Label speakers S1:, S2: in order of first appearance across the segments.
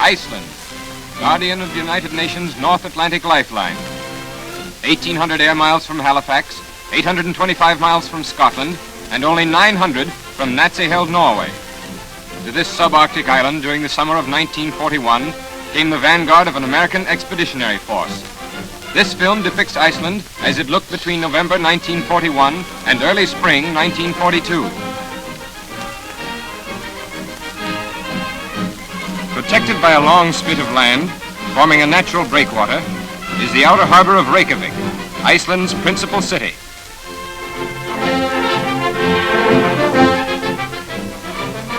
S1: Iceland, guardian of the United Nations North Atlantic lifeline. 1,800 air miles from Halifax, 825 miles from Scotland, and only 900 from Nazi-held Norway. To this subarctic island during the summer of 1941 came the vanguard of an American expeditionary force. This film depicts Iceland as it looked between November 1941 and early spring 1942. Protected by a long spit of land, forming a natural breakwater, is the outer harbor of Reykjavik, Iceland's principal city.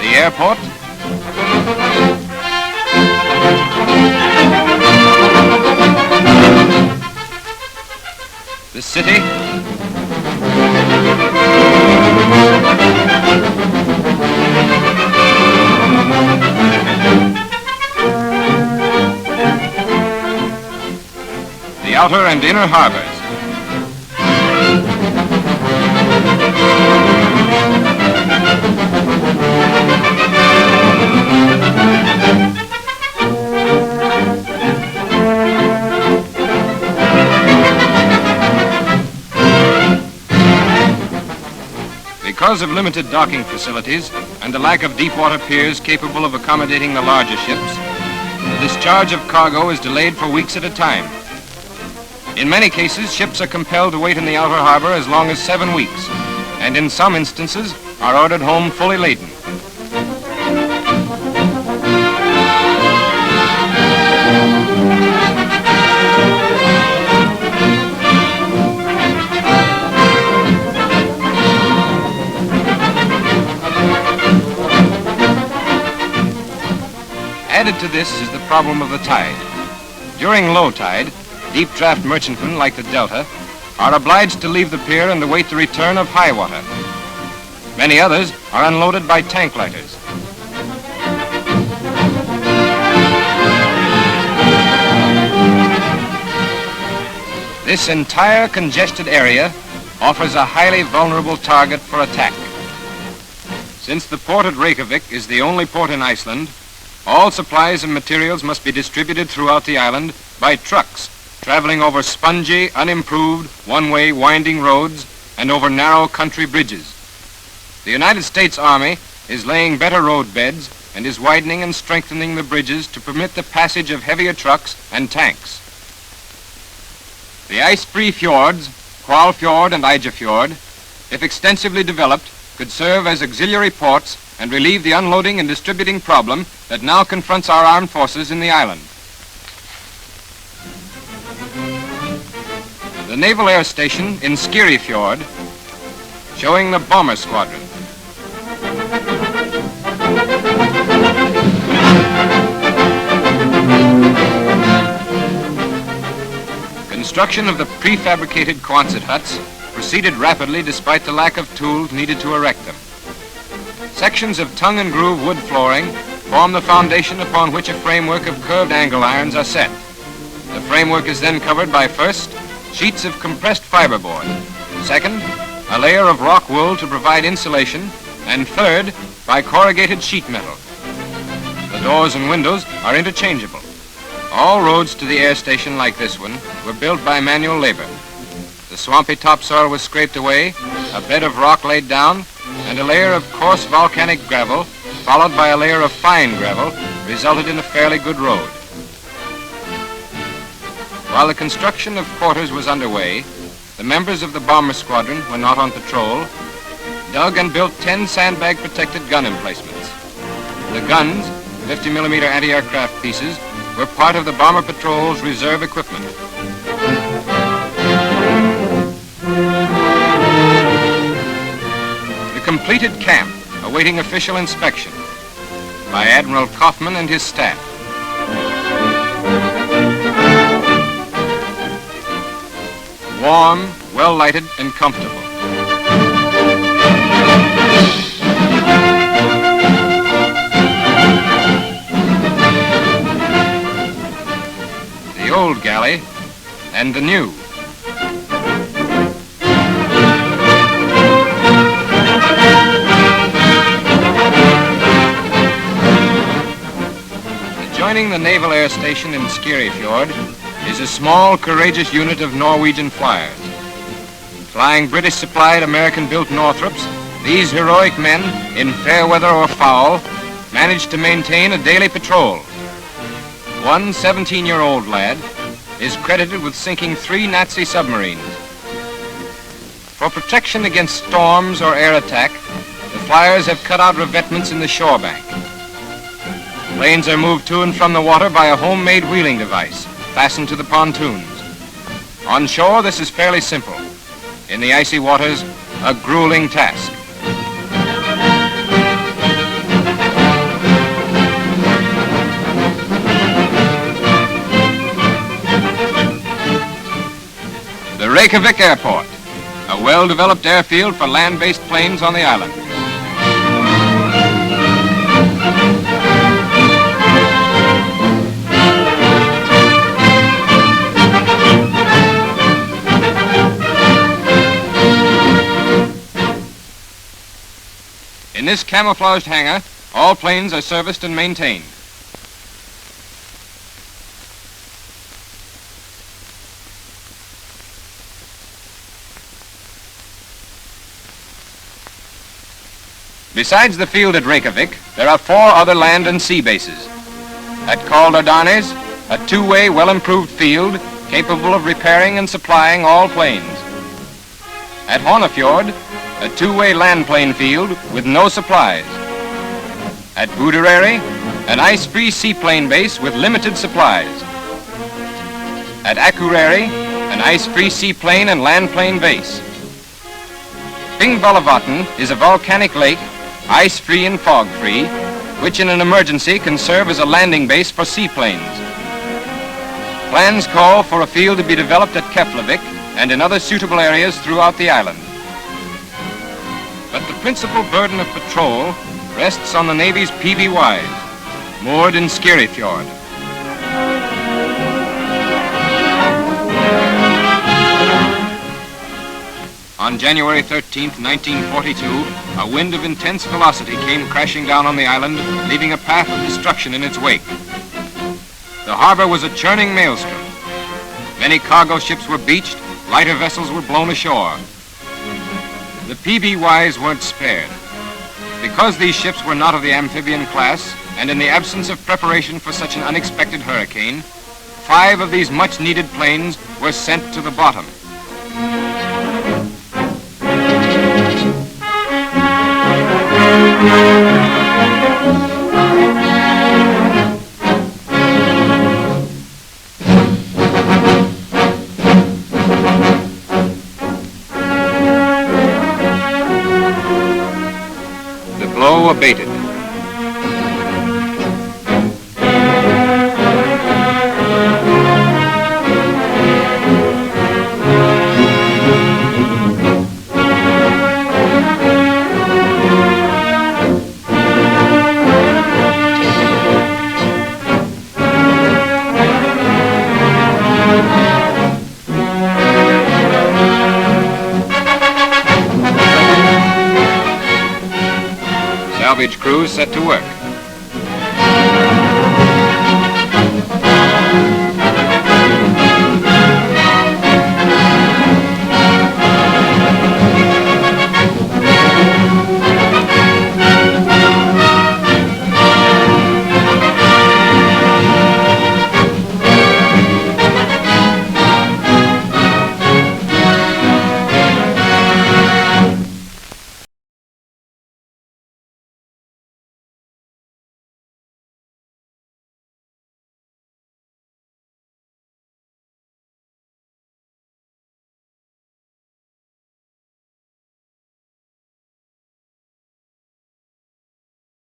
S1: The airport, the city, the outer and inner harbors. Because of limited docking facilities and the lack of deep-water piers capable of accommodating the larger ships, the discharge of cargo is delayed for weeks at a time. In many cases, ships are compelled to wait in the outer harbor as long as 7 weeks, and in some instances are ordered home fully laden. Added to this is the problem of the tide. During low tide, deep draft merchantmen like the Delta are obliged to leave the pier and await the return of high water. Many others are unloaded by tank lighters. This entire congested area offers a highly vulnerable target for attack. Since the port at Reykjavik is the only port in Iceland, all supplies and materials must be distributed throughout the island by trucks traveling over spongy, unimproved, one-way winding roads and over narrow country bridges. The United States Army is laying better road beds and is widening and strengthening the bridges to permit the passage of heavier trucks and tanks. The ice-free fjords, Hvalfjord and Eyjafjord, if extensively developed, could serve as auxiliary ports and relieve the unloading and distributing problem that now confronts our armed forces in the island. The Naval Air Station in Skirifjord, showing the bomber squadron. Construction of the prefabricated Quonset huts proceeded rapidly despite the lack of tools needed to erect them. Sections of tongue and groove wood flooring form the foundation upon which a framework of curved angle irons are set. The framework is then covered by, first, sheets of compressed fiberboard, second, a layer of rock wool to provide insulation, and third, by corrugated sheet metal. The doors and windows are interchangeable. All roads to the air station like this one were built by manual labor. The swampy topsoil was scraped away, a bed of rock laid down, and a layer of coarse volcanic gravel, followed by a layer of fine gravel, resulted in a fairly good road. While the construction of quarters was underway, the members of the bomber squadron, when not on patrol, dug and built 10 sandbag-protected gun emplacements. The guns, 50mm anti-aircraft pieces, were part of the bomber patrol's reserve equipment. The completed camp awaiting official inspection by Admiral Kaufman and his staff. Warm, well-lighted, and comfortable. The old galley and the new. Adjoining the Naval Air Station in Skirifjord is a small, courageous unit of Norwegian flyers. Flying British-supplied, American-built Northrops, these heroic men, in fair weather or foul, managed to maintain a daily patrol. One 17-year-old lad is credited with sinking 3 Nazi submarines. For protection against storms or air attack, the flyers have cut out revetments in the shore bank. Planes are moved to and from the water by a homemade wheeling device fastened to the pontoons. On shore, this is fairly simple. In the icy waters, a grueling task. The Reykjavik Airport, a well-developed airfield for land-based planes on the island. In this camouflaged hangar, all planes are serviced and maintained. Besides the field at Reykjavik, there are 4 other land and sea bases. At Caldardanes, a 2-way, well-improved field capable of repairing and supplying all planes. At Hornafjord, a 2-way land plane field with no supplies. At Budereri, an ice-free seaplane base with limited supplies. At Akureyri, an ice-free seaplane and land plane base. Thingvallavatn is a volcanic lake, ice-free and fog-free, which in an emergency can serve as a landing base for seaplanes. Plans call for a field to be developed at Keflavik and in other suitable areas throughout the island. But the principal burden of patrol rests on the Navy's PBYs, moored in Skirifjord. On January 13, 1942, a wind of intense velocity came crashing down on the island, leaving a path of destruction in its wake. The harbor was a churning maelstrom. Many cargo ships were beached, lighter vessels were blown ashore. The PBYs weren't spared. Because these ships were not of the amphibian class, and in the absence of preparation for such an unexpected hurricane, 5 of these much-needed planes were sent to the bottom. The blow abated. Salvage crews set to work.